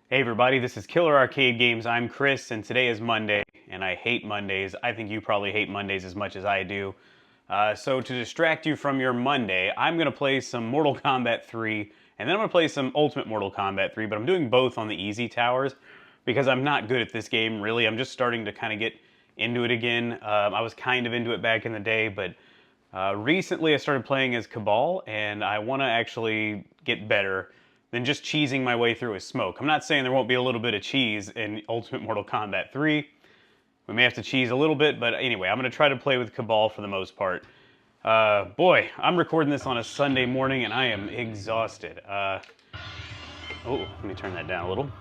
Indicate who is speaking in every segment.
Speaker 1: Hey everybody, this is Killer Arcade Games. I'm Chris, and today is Monday, and I hate Mondays. I think you probably hate Mondays as much as I do. So to distract you from your Monday, I'm going to play some Mortal Kombat 3, and then I'm going to play some Ultimate Mortal Kombat 3, but I'm doing both on the easy towers because I'm not good at this game, really. I'm just starting to kind of get into it again. I was kind of into it back in the day, but recently I started playing as Cabal, and I want to actually get better than just cheesing my way through a smoke. I'm not saying there won't be a little bit of cheese in Ultimate Mortal Kombat 3. We may have to cheese a little bit, but anyway, I'm going to try to play with Cabal for the most part. Boy, I'm recording this on a Sunday morning and I am exhausted. Oh, let me turn that down a little.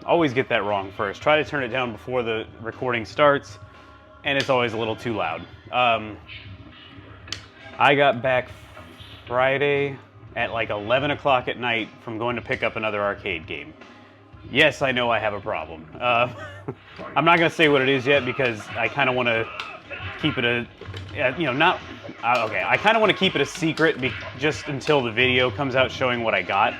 Speaker 1: Always get that wrong first. Try to turn it down before the recording starts, and it's always a little too loud. I got back Friday at like 11 o'clock at night from going to pick up another arcade game. Yes, I know I have a problem. I'm not going to say what it is yet because I kind of want to keep it a, okay, I kind of want to keep it a secret just until the video comes out showing what I got.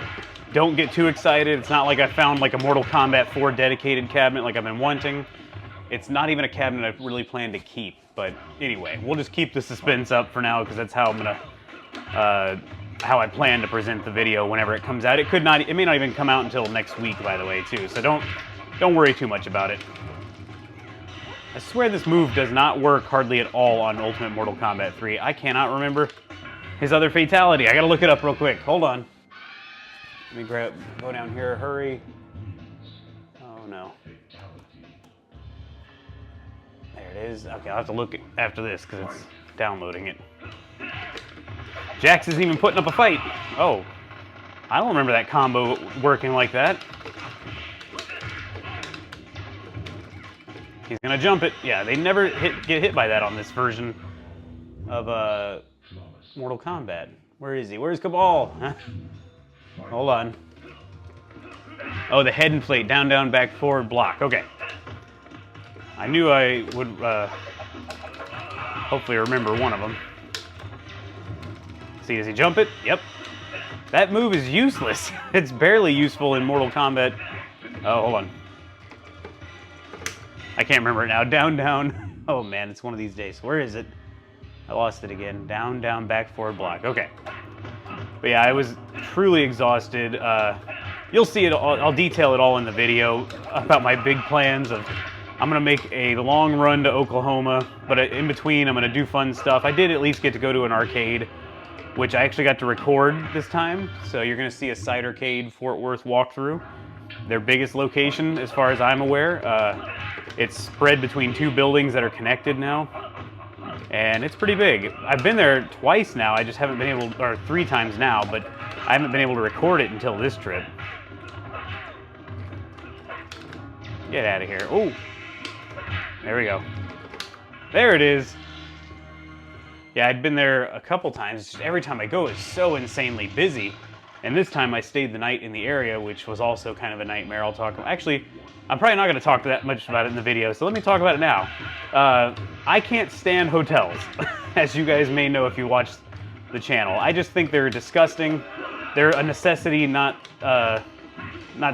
Speaker 1: Don't get too excited. It's not like I found like a Mortal Kombat 4 dedicated cabinet like I've been wanting. It's not even a cabinet I really plan to keep. But anyway, we'll just keep the suspense up for now because that's how I'm going to how I plan to present the video whenever it comes out. It may not even come out until next week, by the way, too. So don't worry too much about it. I swear this move does not work hardly at all on Ultimate Mortal Kombat 3. I cannot remember his other fatality. I gotta look it up real quick. Hold on. Let me go down here, hurry. Oh no. There it is. Okay, I'll have to look after this because it's downloading it. Jax isn't even putting up a fight. Oh, I don't remember that combo working like that. He's gonna jump it. Yeah, they never get hit by that on this version of Mortal Kombat. Where is he? Where's Cabal? Huh? Hold on. Oh, the head inflate. Down, down, back, forward, block. Okay. I knew I would hopefully remember one of them. See, does he jump it? Yep. That move is useless. It's barely useful in Mortal Kombat. Oh, hold on. I can't remember it now. Down, down. Oh man, it's one of these days. Where is it? I lost it again. Down, down, back, forward, block. Okay. But yeah, I was truly exhausted. You'll see it. I'll detail it all in the video about my big plans of I'm going to make a long run to Oklahoma, but in between I'm going to do fun stuff. I did at least get to go to an arcade, which I actually got to record this time. So you're going to see a Cidercade Fort Worth walkthrough. Their biggest location, as far as I'm aware. It's spread between two buildings that are connected now. And it's pretty big. I've been there twice now. I just haven't been able, or 3 times now, but I haven't been able to record it until this trip. Get out of here. Oh, there we go. There it is. Yeah, I'd been there a couple times. Just every time I go, it's so insanely busy. And this time I stayed the night in the area, which was also kind of a nightmare. I'll talk about. Actually, I'm probably not going to talk that much about it in the video, so let me talk about it now. I can't stand hotels, as you guys may know if you watch the channel. I just think they're disgusting. They're a necessity, not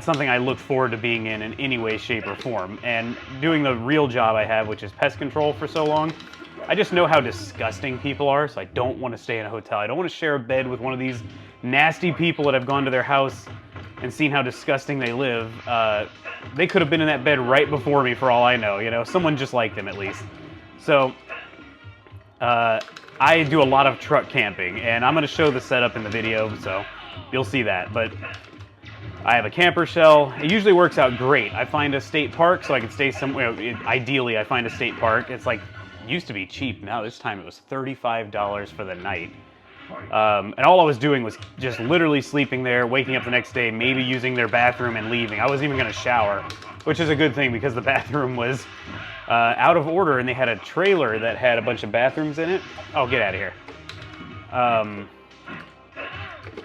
Speaker 1: something I look forward to being in any way, shape, or form. And doing the real job I have, which is pest control for so long, I just know how disgusting people are, so I don't want to stay in a hotel. I don't want to share a bed with one of these nasty people that I've gone to their house and seen how disgusting they live. They could have been in that bed right before me for all I know, you know, someone just like them at least. So, I do a lot of truck camping, and I'm going to show the setup in the video, so you'll see that. But I have a camper shell. It usually works out great. I find a state park so I can stay somewhere. Ideally, I find a state park. It's like, used to be cheap. Now this time it was $35 for the night. And all I was doing was just literally sleeping there, waking up the next day, maybe using their bathroom and leaving. I wasn't even going to shower, which is a good thing because the bathroom was out of order and they had a trailer that had a bunch of bathrooms in it. Oh, get out of here.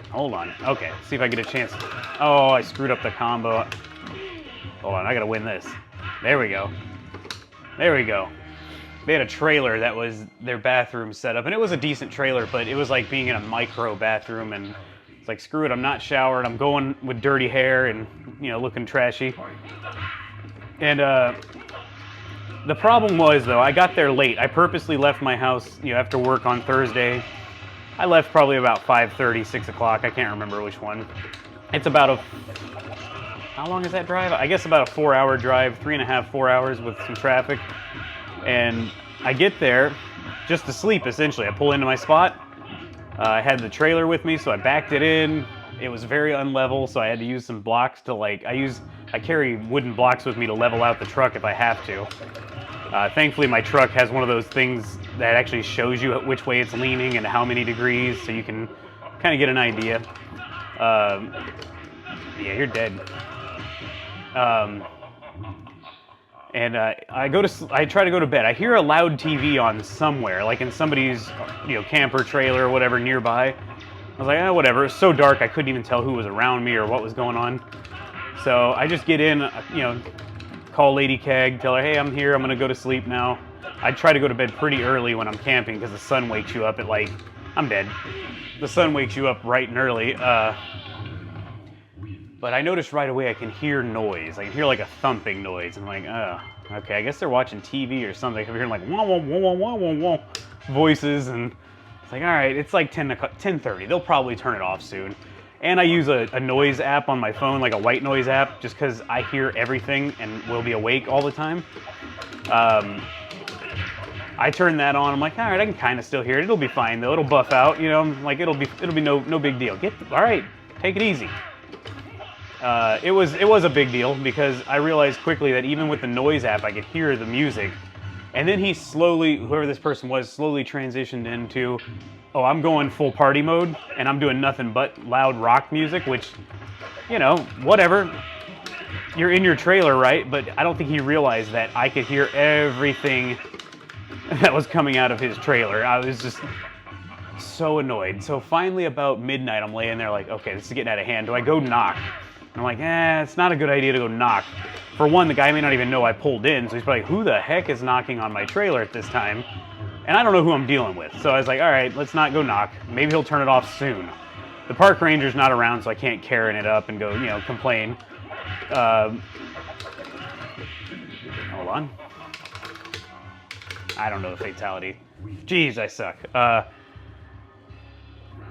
Speaker 1: Hold on. Okay, see if I get a chance. Oh, I screwed up the combo. Hold on, I got to win this. There we go. There we go. They had a trailer that was their bathroom setup, and it was a decent trailer, but it was like being in a micro bathroom, and it's like, screw it, I'm not showered, I'm going with dirty hair, and looking trashy. And the problem was, though, I got there late. I purposely left my house, after work on Thursday. I left probably about 5:30, 6 o'clock. I can't remember which one. It's about how long is that drive? I guess about a 4-hour drive, 3.5, 4 hours with some traffic. And I get there just to sleep, essentially. I pull into my spot. I had the trailer with me, so I backed it in. It was very unlevel, so I had to use some blocks to I carry wooden blocks with me to level out the truck if I have to. Thankfully, my truck has one of those things that actually shows you which way it's leaning and how many degrees, so you can kind of get an idea. Yeah, you're dead. I try to go to bed. I hear a loud TV on somewhere, like in somebody's, camper trailer or whatever nearby. I was like, whatever. It was so dark I couldn't even tell who was around me or what was going on. So I just get in, call Lady Keg, tell her, hey, I'm here. I'm gonna go to sleep now. I try to go to bed pretty early when I'm camping because the sun wakes you up at I'm dead. The sun wakes you up bright and early. But I noticed right away I can hear noise. I can hear like a thumping noise. I'm like, oh, okay, I guess they're watching TV or something. I'm hearing like wah, wah, wah, wah, wah, wah, voices, and it's like, all right, it's like 10:30. They'll probably turn it off soon. And I use a noise app on my phone, like a white noise app, just because I hear everything and will be awake all the time. I turn that on. I'm like, all right, I can kind of still hear it. It'll be fine though. It'll buff out. Like it'll be no big deal. All right, take it easy. It was a big deal because I realized quickly that even with the noise app, I could hear the music. And then he slowly, whoever this person was, slowly transitioned into, oh, I'm going full party mode, and I'm doing nothing but loud rock music, which, whatever. You're in your trailer, right? But I don't think he realized that I could hear everything that was coming out of his trailer. I was just so annoyed. So finally, about midnight, I'm laying there like, okay, this is getting out of hand. Do I go knock? And I'm like, it's not a good idea to go knock. For one, the guy may not even know I pulled in, so he's probably like, who the heck is knocking on my trailer at this time? And I don't know who I'm dealing with. So I was like, all right, let's not go knock. Maybe he'll turn it off soon. The park ranger's not around, so I can't Karen it up and go, complain. Hold on. I don't know the fatality. Jeez, I suck.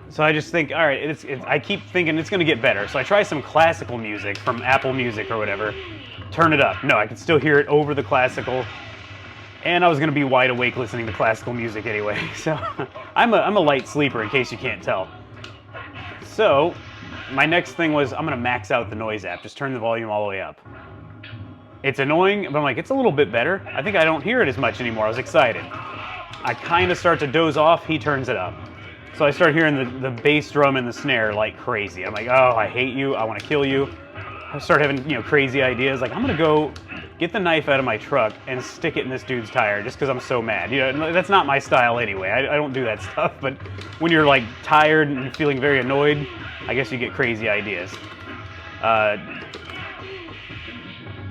Speaker 1: So I just think, all right, I keep thinking it's going to get better. So I try some classical music from Apple Music or whatever. Turn it up. No, I can still hear it over the classical. And I was going to be wide awake listening to classical music anyway. So I'm a light sleeper in case you can't tell. So my next thing was I'm going to max out the noise app. Just turn the volume all the way up. It's annoying, but I'm like, it's a little bit better. I think I don't hear it as much anymore. I was excited. I kind of start to doze off. He turns it up. So I start hearing the bass drum and the snare like crazy. I'm like, oh, I hate you. I want to kill you. I start having, crazy ideas. Like, I'm going to go get the knife out of my truck and stick it in this dude's tire just because I'm so mad. That's not my style anyway. I don't do that stuff. But when you're like tired and feeling very annoyed, I guess you get crazy ideas.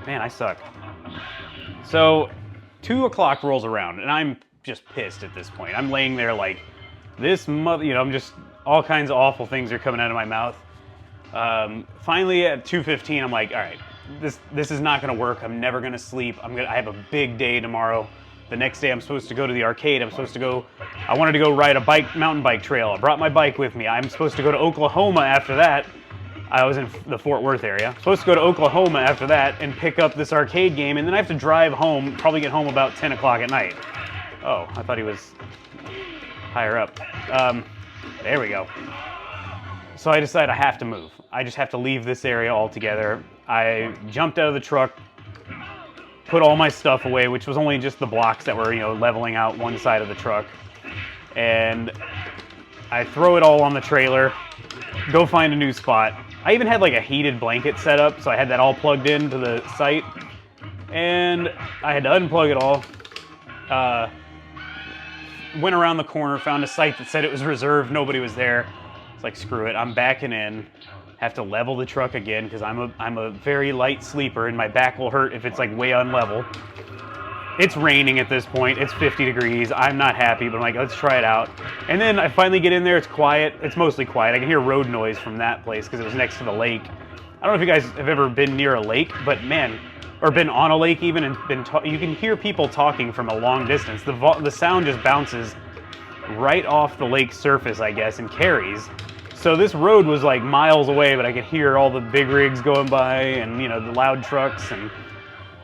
Speaker 1: Man, I suck. So 2 o'clock rolls around and I'm just pissed at this point. I'm laying there like, this mother, I'm just, all kinds of awful things are coming out of my mouth. Finally at 2:15, I'm like, all right, this is not gonna work. I'm never gonna sleep. I have a big day tomorrow. The next day I'm supposed to go to the arcade. I wanted to go ride a mountain bike trail. I brought my bike with me. I'm supposed to go to Oklahoma after that. I was in the Fort Worth area. Supposed to go to Oklahoma after that and pick up this arcade game, and then I have to drive home, probably get home about 10 o'clock at night. Oh, I thought he was higher up. There we go. So I decided I have to move. I just have to leave this area altogether. I jumped out of the truck, put all my stuff away, which was only just the blocks that were, leveling out one side of the truck. And I throw it all on the trailer, go find a new spot. I even had like a heated blanket set up, so I had that all plugged into the site. And I had to unplug it all. Went around the corner, found a site that said it was reserved, nobody was there. It's like, screw it, I'm backing in. Have to level the truck again because I'm a very light sleeper and my back will hurt if it's like way unlevel. It's raining at this point, it's 50 degrees, I'm not happy, but I'm like, let's try it out. And then I finally get in there, it's quiet, it's mostly quiet. I can hear road noise from that place because it was next to the lake. I don't know if you guys have ever been near a lake, but man, or been on a lake even, and you can hear people talking from a long distance. The sound just bounces right off the lake surface, I guess, and carries. So this road was like miles away, but I could hear all the big rigs going by and, you know, the loud trucks.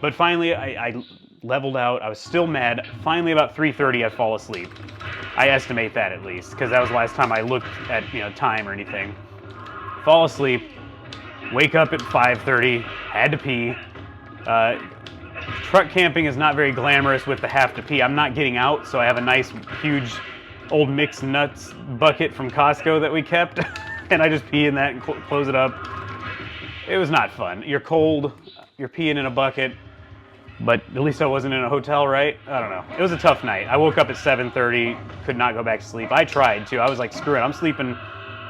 Speaker 1: But finally, I leveled out. I was still mad. Finally, about 3:30, I fall asleep. I estimate that at least, because that was the last time I looked at, you know, time or anything. Fall asleep. Wake up at 5:30. Had to pee. Truck camping is not very glamorous with the have to pee. I'm not getting out, so I have a nice, huge, old mixed nuts bucket from Costco that we kept, and I just pee in that and close it up. It was not fun. You're cold, you're peeing in a bucket, but at least I wasn't in a hotel, right? I don't know. It was a tough night. I woke up at 7:30, could not go back to sleep. I tried to. I was like, screw it, I'm sleeping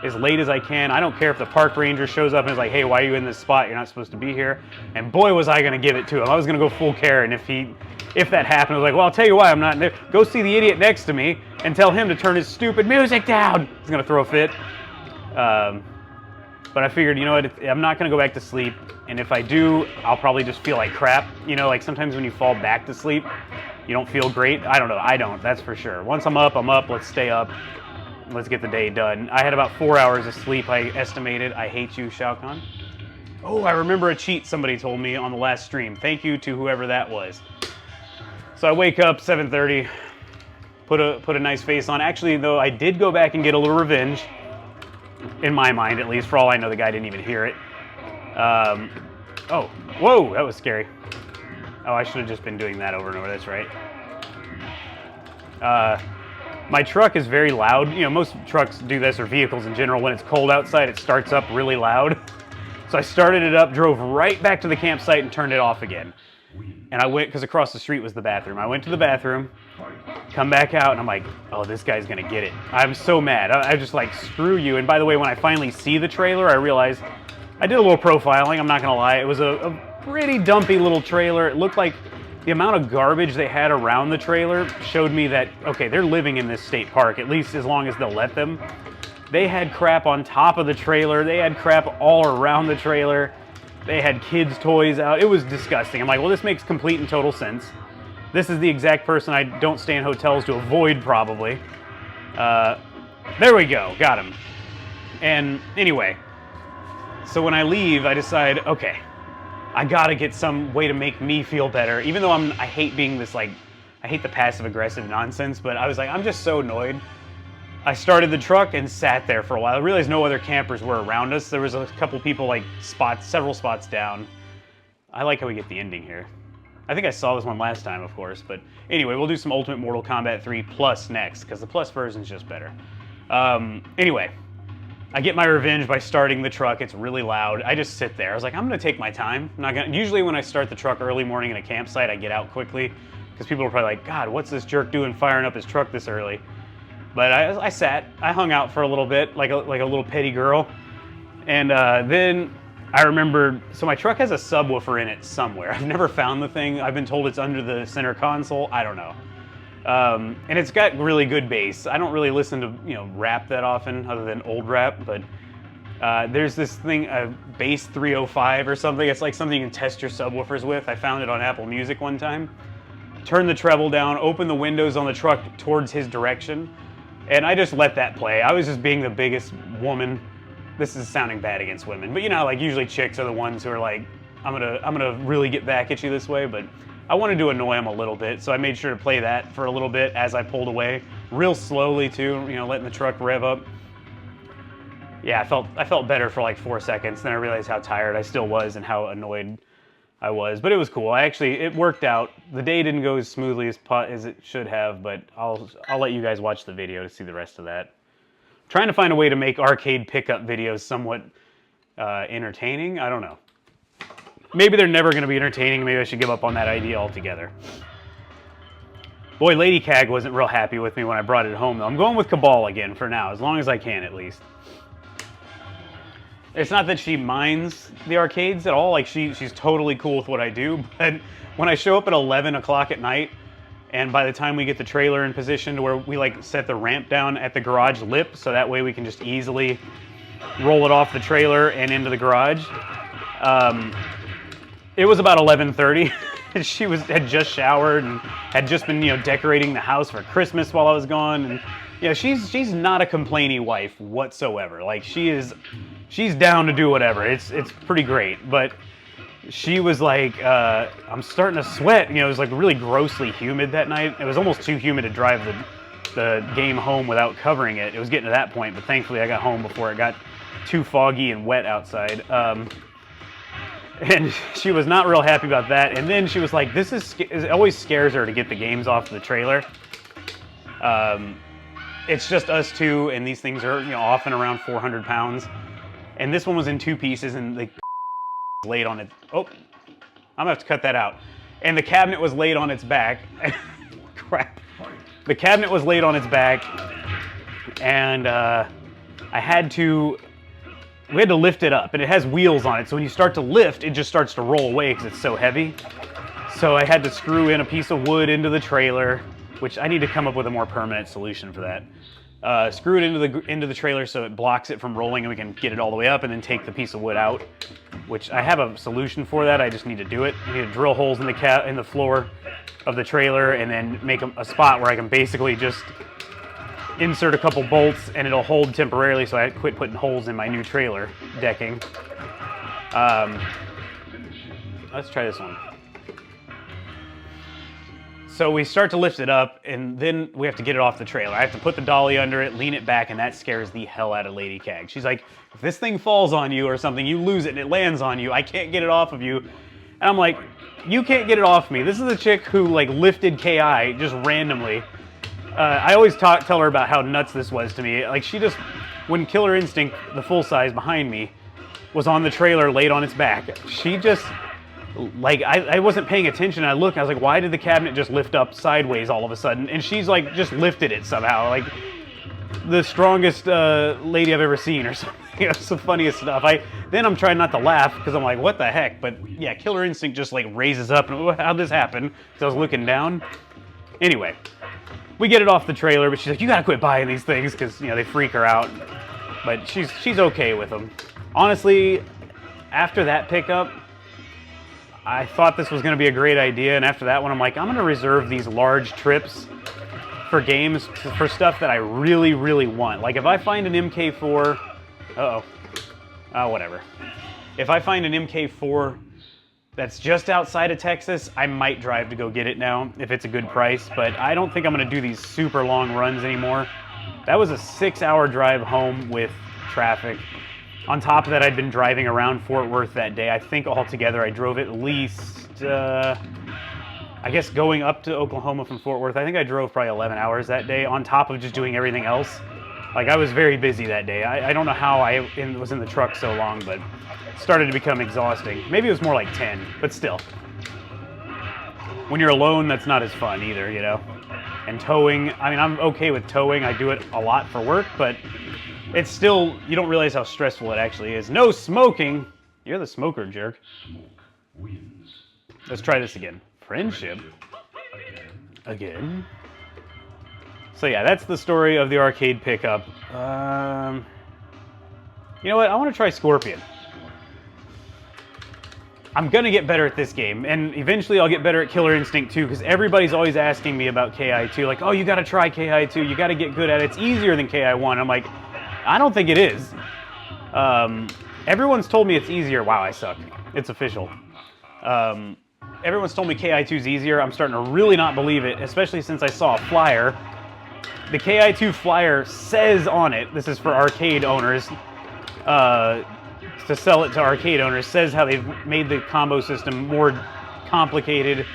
Speaker 1: as late as I can. I don't care if the park ranger shows up and is like, hey, why are you in this spot? You're not supposed to be here. And boy, was I gonna give it to him. I was gonna go full Karen if that happened. I was like, well, I'll tell you why I'm not in there. Go see the idiot next to me and tell him to turn his stupid music down. He's gonna throw a fit. But I figured, you know what, I'm not gonna go back to sleep. And if I do, I'll probably just feel like crap. You know, like sometimes when you fall back to sleep, you don't feel great. I don't know, I don't, that's for sure. Once I'm up, let's stay up. Let's get the day done. I had about 4 hours of sleep, I estimated. I hate you, Shao Kahn. Oh, I remember a cheat somebody told me on the last stream. Thank you to whoever that was. So I wake up 7:30, put a nice face on. Actually, though, I did go back and get a little revenge. In my mind, at least. For all I know, the guy didn't even hear it. Oh, whoa, that was scary. Oh, I should have just been doing that over and over. That's right. My truck is very loud. You know, most trucks do this, or vehicles in general. When it's cold outside, it starts up really loud. So I started it up, drove right back to the campsite, and turned it off again. And I went, because across the street was the bathroom. I went to the bathroom, come back out, and I'm like, oh, this guy's gonna get it. I'm so mad. I just like, screw you. And by the way, when I finally see the trailer, I realized I did a little profiling, I'm not gonna lie. It was a pretty dumpy little trailer. It looked like the amount of garbage they had around the trailer showed me that, okay, they're living in this state park, at least as long as they'll let them. They had crap on top of the trailer. They had crap all around the trailer. They had kids' toys out. It was disgusting. I'm like, well, this makes complete and total sense. This is the exact person I don't stay in hotels to avoid, probably. There we go, got him. And anyway, so when I leave, I decide, okay, I gotta get some way to make me feel better. Even though I hate being this, like, I hate the passive-aggressive nonsense, but I was like, I'm just so annoyed. I started the truck and sat there for a while. I realized no other campers were around us. There was a couple people, like, several spots down. I like how we get the ending here. I think I saw this one last time, of course, but anyway, we'll do some Ultimate Mortal Kombat 3 Plus next, because the Plus version's just better. Anyway. I get my revenge by starting the truck. It's really loud. I just sit there. I was like, I'm gonna take my time. I'm not gonna. Usually when I start the truck early morning in a campsite, I get out quickly because people are probably like, God, what's this jerk doing firing up his truck this early? But I sat. I hung out for a little bit, like a little petty girl. And then I remembered, so my truck has a subwoofer in it somewhere. I've never found the thing. I've been told it's under the center console. I don't know. And it's got really good bass. I don't really listen to, you know, rap that often, other than old rap, but there's this thing, Bass 305 or something. It's like something you can test your subwoofers with. I found it on Apple Music one time. Turn the treble down, open the windows on the truck towards his direction, and I just let that play. I was just being the biggest woman. This is sounding bad against women, but you know, like usually chicks are the ones who are like, I'm gonna really get back at you this way, but I wanted to annoy him a little bit, so I made sure to play that for a little bit as I pulled away, real slowly too, you know, letting the truck rev up. Yeah, I felt better for like 4 seconds, then I realized how tired I still was and how annoyed I was, but it was cool. It worked out. The day didn't go as smoothly as it should have, but I'll let you guys watch the video to see the rest of that. I'm trying to find a way to make arcade pickup videos somewhat entertaining. I don't know. Maybe they're never going to be entertaining. Maybe I should give up on that idea altogether. Boy, Lady Cag wasn't real happy with me when I brought it home, though. I'm going with Cabal again for now, as long as I can, at least. It's not that she minds the arcades at all. Like, she's totally cool with what I do. But when I show up at 11 o'clock at night, and by the time we get the trailer in position to where we, like, set the ramp down at the garage lip, so that way we can just easily roll it off the trailer and into the garage, It was about 11:30. She had just showered and had just been, decorating the house for Christmas while I was gone. And she's not a complaining wife whatsoever. Like she's down to do whatever. It's pretty great. But she was like, I'm starting to sweat. It was like really grossly humid that night. It was almost too humid to drive the game home without covering it. It was getting to that point, but thankfully I got home before it got too foggy and wet outside. And she was not real happy about that. And then she was like, it always scares her to get the games off the trailer. It's just us two, and these things are often around 400 pounds. And this one was in 2 pieces, and the laid on it. Oh, I'm gonna have to cut that out. And the cabinet was laid on its back. Crap. The cabinet was laid on its back, and we had to lift it up, and it has wheels on it, so when you start to lift, it just starts to roll away because it's so heavy. So I had to screw in a piece of wood into the trailer, which I need to come up with a more permanent solution for that. Screw it into the trailer so it blocks it from rolling, and we can get it all the way up, and then take the piece of wood out, which I have a solution for that. I just need to do it. I need to drill holes in the floor of the trailer, and then make a spot where I can basically just insert a couple bolts and it'll hold temporarily, so I quit putting holes in my new trailer decking. Let's try this one. So we start to lift it up, and then we have to get it off the trailer. I have to put the dolly under it, lean it back, and that scares the hell out of Lady Cag. She's like, if this thing falls on you or something, you lose it and it lands on you, I can't get it off of you. And I'm like, you can't get it off me. This is a chick who like lifted KI just randomly. I always tell her about how nuts this was to me. Like when Killer Instinct, the full size behind me, was on the trailer laid on its back, she just, like, I wasn't paying attention. I looked, I was like, why did the cabinet just lift up sideways all of a sudden? And she's like, just lifted it somehow. Like, the strongest lady I've ever seen or something. It's the funniest stuff. Then I'm trying not to laugh because I'm like, what the heck? But yeah, Killer Instinct just like raises up and how'd this happen? So I was looking down. Anyway. We get it off the trailer, but she's like, you gotta quit buying these things because, they freak her out. But she's okay with them. Honestly, after that pickup, I thought this was gonna be a great idea, and after that one, I'm like, I'm gonna reserve these large trips for games, for stuff that I really, really want. Like if I find an MK4, whatever. If I find an MK4 that's just outside of Texas, I might drive to go get it now if it's a good price, but I don't think I'm gonna do these super long runs anymore. That was a 6-hour drive home with traffic. On top of that, I'd been driving around Fort Worth that day. I think altogether I drove at least, I guess going up to Oklahoma from Fort Worth, I think I drove probably 11 hours that day on top of just doing everything else. Like I was very busy that day. I don't know how I was in the truck so long, but started to become exhausting. Maybe it was more like 10, but still. When you're alone, that's not as fun either, And towing, I mean, I'm okay with towing. I do it a lot for work, but it's still, you don't realize how stressful it actually is. No smoking. You're the smoker, jerk. Let's try this again. Friendship. Again. So yeah, that's the story of the arcade pickup. You know what? I want to try Scorpion. I'm going to get better at this game, and eventually I'll get better at Killer Instinct 2, because everybody's always asking me about Ki2, like, oh, you got to try Ki2, you got to get good at it, it's easier than Ki1. I'm like, I don't think it is. Everyone's told me it's easier. Wow, I suck. It's official. Everyone's told me Ki2 is easier. I'm starting to really not believe it, especially since I saw a flyer. The Ki2 flyer says on it, this is for arcade owners, to sell it to arcade owners, says how they've made the combo system more complicated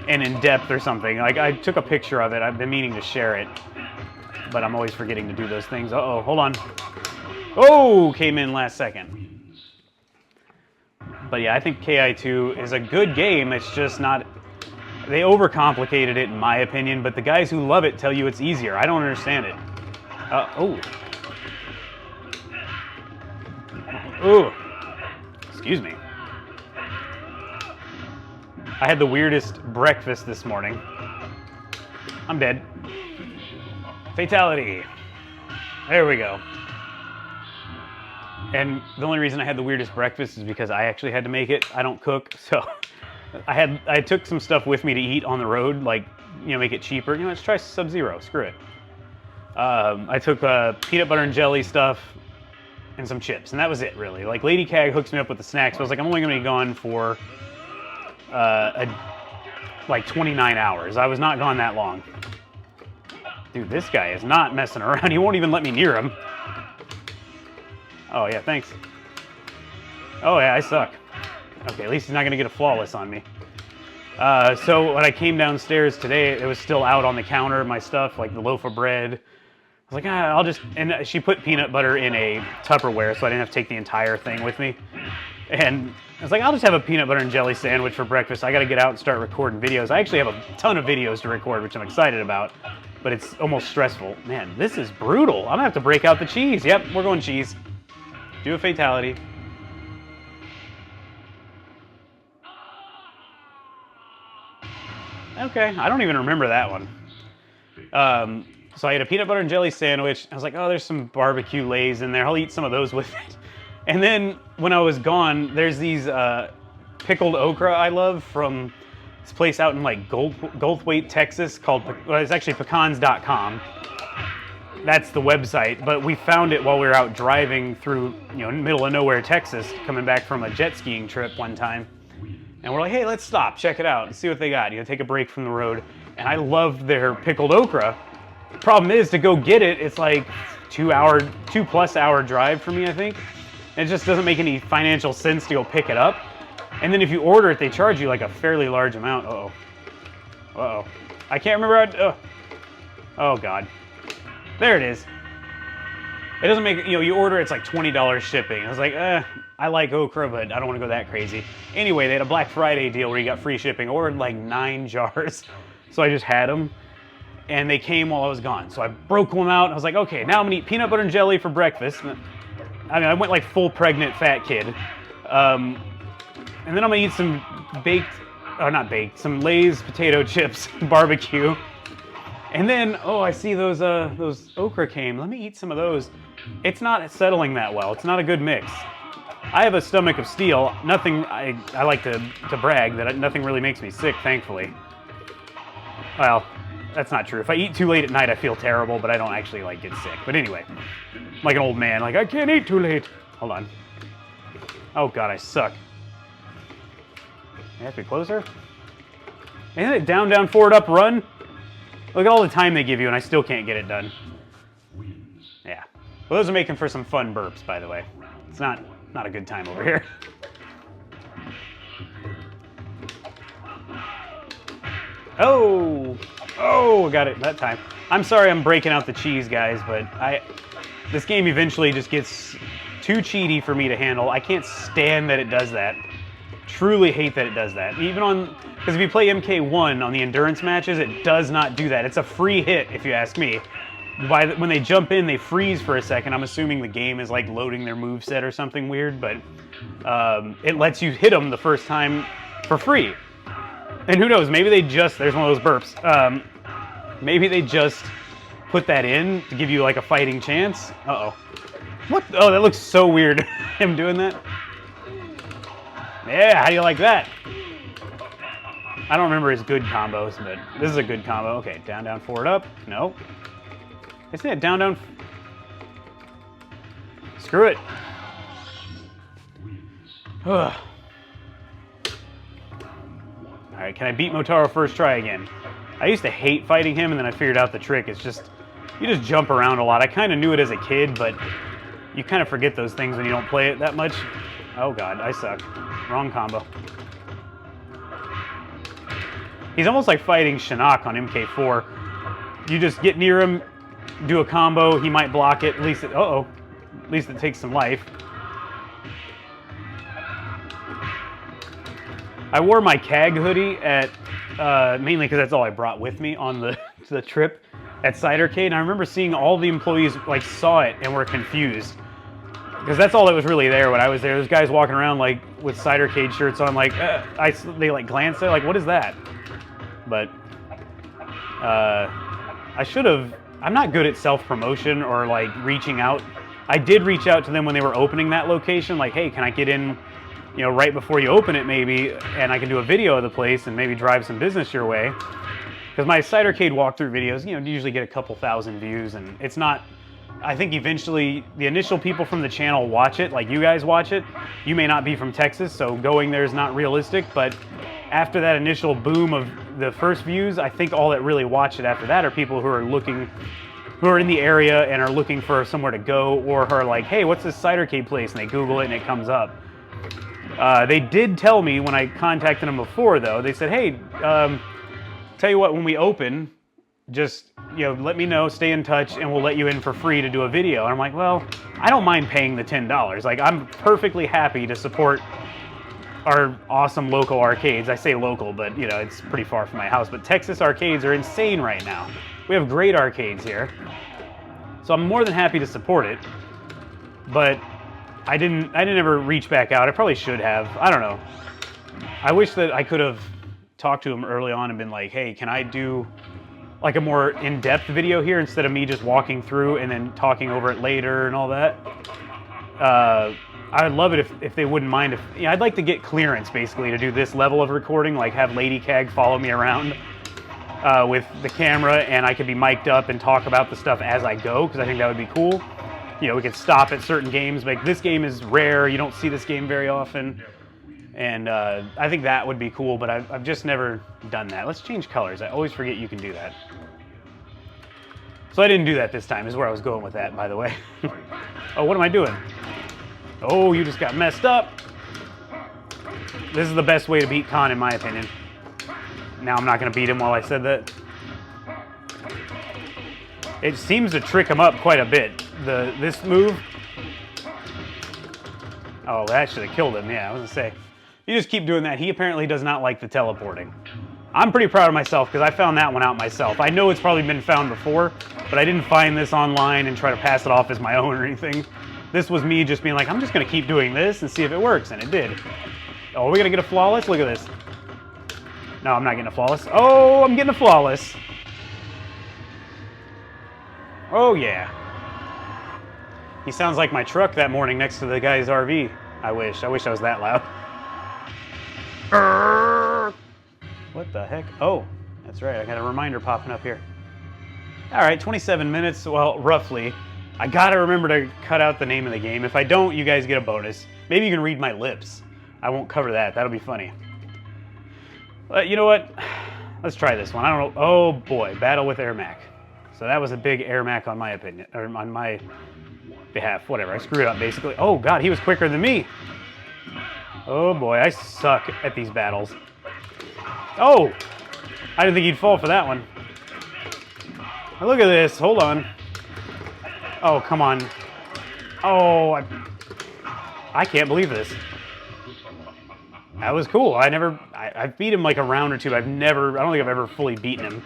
Speaker 1: and in-depth or something. Like, I took a picture of it. I've been meaning to share it, but I'm always forgetting to do those things. Uh-oh, hold on. Oh, came in last second. But yeah, I think Ki2 is a good game. It's just not... They overcomplicated it, in my opinion, but the guys who love it tell you it's easier. I don't understand it. Oh. Ooh. Excuse me. I had the weirdest breakfast this morning. I'm dead. Fatality. There we go. And the only reason I had the weirdest breakfast is because I actually had to make it. I don't cook, so I took some stuff with me to eat on the road, like, you know, make it cheaper. You know, let's try Sub-Zero. Screw it. I took peanut butter and jelly stuff and some chips, and that was it, really. Like, Lady Cag hooks me up with the snacks, but I was like, I'm only going to be gone for like 29 hours. I was not gone that long. Dude, this guy is not messing around. He won't even let me near him. Oh, yeah, thanks. Oh, yeah, I suck. Okay, at least he's not going to get a flawless on me. So when I came downstairs today, it was still out on the counter, my stuff, like the loaf of bread. I was like, I'll just... And she put peanut butter in a Tupperware, so I didn't have to take the entire thing with me. And I was like, I'll just have a peanut butter and jelly sandwich for breakfast. I got to get out and start recording videos. I actually have a ton of videos to record, which I'm excited about, but it's almost stressful. Man, this is brutal. I'm going to have to break out the cheese. Yep, we're going cheese. Do a fatality. Okay, I don't even remember that one. So I had a peanut butter and jelly sandwich. I was like, oh, there's some barbecue lays in there. I'll eat some of those with it. And then when I was gone, there's these pickled okra I love from this place out in like Goldthwaite, Texas called, well, it's actually pecans.com. That's the website, but we found it while we were out driving through, you know, middle of nowhere, Texas, coming back from a jet skiing trip one time. And we're like, hey, let's stop, check it out, and see what they got. You know, take a break from the road. And I loved their pickled okra. Problem is, to go get it, it's like 2+ hour drive for me, I think. And it just doesn't make any financial sense to go pick it up. And then if you order it, they charge you like a fairly large amount. Uh-oh. Uh-oh. I can't remember how oh, God. There it is. It doesn't make, you know, you order, it's like $20 shipping. I was like, I like okra, but I don't want to go that crazy. Anyway, they had a Black Friday deal where you got free shipping. I ordered like 9 jars. So I just had them. And they came while I was gone. So I broke one out. And I was like, okay, now I'm going to eat peanut butter and jelly for breakfast. I mean, I went like full pregnant fat kid. And then I'm going to eat some some Lay's potato chips, barbecue. And then, oh, I see those okra came. Let me eat some of those. It's not settling that well. It's not a good mix. I have a stomach of steel. Nothing, I like to brag that nothing really makes me sick, thankfully. Well, that's not true. If I eat too late at night, I feel terrible, but I don't actually like get sick. But anyway, I'm like an old man, like, I can't eat too late. Hold on. Oh God, I suck. You have to be closer? Isn't it down, down, forward, up, run? Look at all the time they give you, and I still can't get it done. Yeah. Well, those are making for some fun burps, by the way. It's not a good time over here. Oh! Oh, got it that time. I'm sorry I'm breaking out the cheese, guys, but this game eventually just gets too cheaty for me to handle. I can't stand that it does that. Truly hate that it does that. Even on, because if you play MK1 on the endurance matches, it does not do that. It's a free hit, if you ask me. When they jump in, they freeze for a second. I'm assuming the game is like loading their moveset or something weird, but it lets you hit them the first time for free. And who knows, maybe they just, there's one of those burps. Maybe they just put that in to give you like a fighting chance. Uh-oh. What? Oh, that looks so weird, him doing that. Yeah, how do you like that? I don't remember his good combos, but this is a good combo. Okay, down, down, forward, up. No. Isn't it down, down? Screw it. Ugh. All right, can I beat Motaro first try again? I used to hate fighting him, and then I figured out the trick. It's just, you just jump around a lot. I kind of knew it as a kid, but you kind of forget those things when you don't play it that much. Oh God, I suck. Wrong combo. He's almost like fighting Shinnok on MK4. You just get near him, do a combo, he might block it, at least it, uh-oh, at least it takes some life. I wore my CAG hoodie at, mainly because that's all I brought with me on the trip at Cidercade, and I remember seeing all the employees like saw it and were confused. Because that's all that was really there when I was there. There's guys walking around like with Cidercade shirts on, like, they like glanced at it, like, what is that? But, I should have, I'm not good at self-promotion or like reaching out I did reach out to them when they were opening that location, like, hey, can I get in, you know, right before you open it maybe, and I can do a video of the place and maybe drive some business your way. Because my Side Arcade walkthrough videos, you know, usually get a couple thousand views, and it's not, I think eventually the initial people from the channel watch it, like you guys watch it. You may not be from Texas, so going there is not realistic, but after that initial boom of the first views, I think all that really watch it after that are people who are looking, who are in the area and are looking for somewhere to go, or are like, hey, what's this Side Arcade place? And they Google it and it comes up. They did tell me when I contacted them before, though, they said, hey, tell you what, when we open, just, you know, let me know, stay in touch, and we'll let you in for free to do a video. And I'm like, well, I don't mind paying the $10. Like, I'm perfectly happy to support our awesome local arcades. I say local, but, you know, it's pretty far from my house. But Texas arcades are insane right now. We have great arcades here. So I'm more than happy to support it. But I didn't ever reach back out. I probably should have. I don't know. I wish that I could have talked to him early on and been like, hey, can I do like a more in-depth video here instead of me just walking through and then talking over it later and all that? I would love it if they wouldn't mind. If, you know, I'd like to get clearance basically to do this level of recording, like have Lady Cag follow me around with the camera, and I could be mic'd up and talk about the stuff as I go, because I think that would be cool. You know, we could stop at certain games. Like, this game is rare. You don't see this game very often. And I think that would be cool, but I've just never done that. Let's change colors. I always forget you can do that. So I didn't do that this time, is where I was going with that, by the way. Oh, what am I doing? Oh, you just got messed up. This is the best way to beat Khan, in my opinion. Now I'm not going to beat him while I said that. It seems to trick him up quite a bit, this move. Oh, that should have killed him. Yeah, I was going to say. You just keep doing that. He apparently does not like the teleporting. I'm pretty proud of myself because I found that one out myself. I know it's probably been found before, but I didn't find this online and try to pass it off as my own or anything. This was me just being like, I'm just going to keep doing this and see if it works, and it did. Oh, are we going to get a flawless? Look at this. No, I'm not getting a flawless. Oh, I'm getting a flawless. Oh, yeah. He sounds like my truck that morning next to the guy's RV. I wish I was that loud. What the heck? Oh, that's right. I got a reminder popping up here. All right, 27 minutes, well, roughly. I gotta remember to cut out the name of the game. If I don't, you guys get a bonus. Maybe you can read my lips. I won't cover that. That'll be funny. But you know what? Let's try this one. I don't know. Oh boy, battle with Air Mac. So that was a big Air Mac on my opinion, or on my behalf. Whatever. I screwed up basically. Oh God, he was quicker than me. Oh boy, I suck at these battles. Oh, I didn't think he'd fall for that one. Now look at this. Hold on. Oh, come on. Oh, I can't believe this. That was cool. I've beat him like a round or two. I don't think I've ever fully beaten him.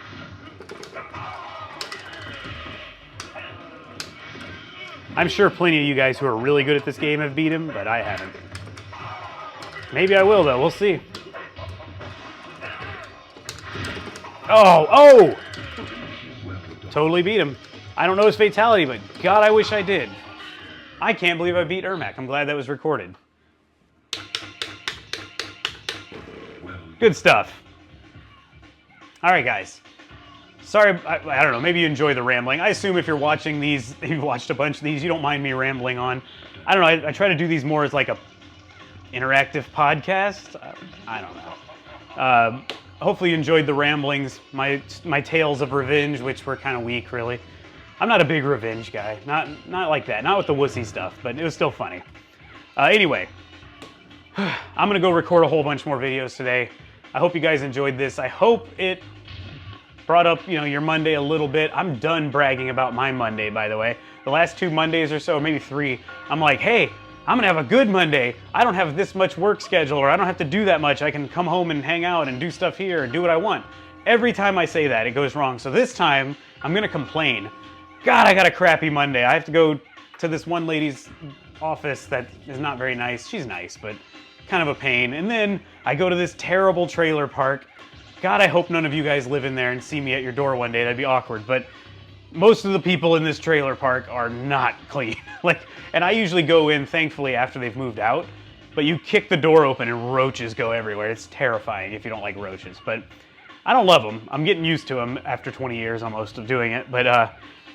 Speaker 1: I'm sure plenty of you guys who are really good at this game have beat him, but I haven't. Maybe I will, though. We'll see. Oh! Totally beat him. I don't know his fatality, but God, I wish I did. I can't believe I beat Ermac. I'm glad that was recorded. Good stuff. All right, guys. Sorry, I don't know. Maybe you enjoy the rambling. I assume if you're watching these, you've watched a bunch of these, you don't mind me rambling on. I don't know. I try to do these more as like a interactive podcast. I don't know. Hopefully you enjoyed the ramblings, my tales of revenge, which were kind of weak, really. I'm not a big revenge guy. Not like that. Not with the wussy stuff, but it was still funny. Anyway, I'm going to go record a whole bunch more videos today. I hope you guys enjoyed this. I hope it brought up, your Monday a little bit. I'm done bragging about my Monday, by the way. The last 2 Mondays or so, maybe 3, I'm like, hey, I'm gonna have a good Monday. I don't have this much work schedule, or I don't have to do that much. I can come home and hang out and do stuff here and do what I want. Every time I say that, it goes wrong. So this time, I'm gonna complain. God, I got a crappy Monday. I have to go to this one lady's office that is not very nice. She's nice, but kind of a pain. And then I go to this terrible trailer park. God, I hope none of you guys live in there and see me at your door one day. That'd be awkward. But most of the people in this trailer park are not clean. And I usually go in, thankfully, after they've moved out, but you kick the door open and roaches go everywhere. It's terrifying if you don't like roaches, but I don't love them. I'm getting used to them after 20 years almost of doing it, but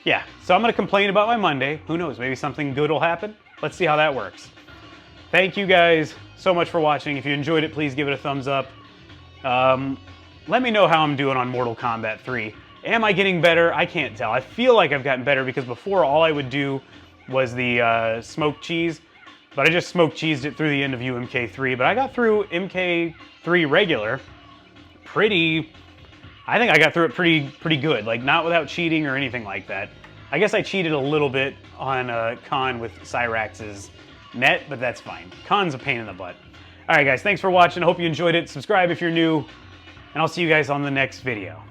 Speaker 1: yeah. So I'm gonna complain about my Monday. Who knows, maybe something good will happen. Let's see how that works. Thank you guys so much for watching. If you enjoyed it, please give it a thumbs up. Let me know how I'm doing on Mortal Kombat 3. Am I getting better? I can't tell. I feel like I've gotten better because before all I would do was the smoked cheese, but I just smoked cheesed it through the end of MK3. But I got through MK3 regular I think I got through it pretty good. Like, not without cheating or anything like that. I guess I cheated a little bit on Khan with Cyrax's net, but that's fine. Khan's a pain in the butt. All right, guys, thanks for watching. I hope you enjoyed it. Subscribe if you're new, and I'll see you guys on the next video.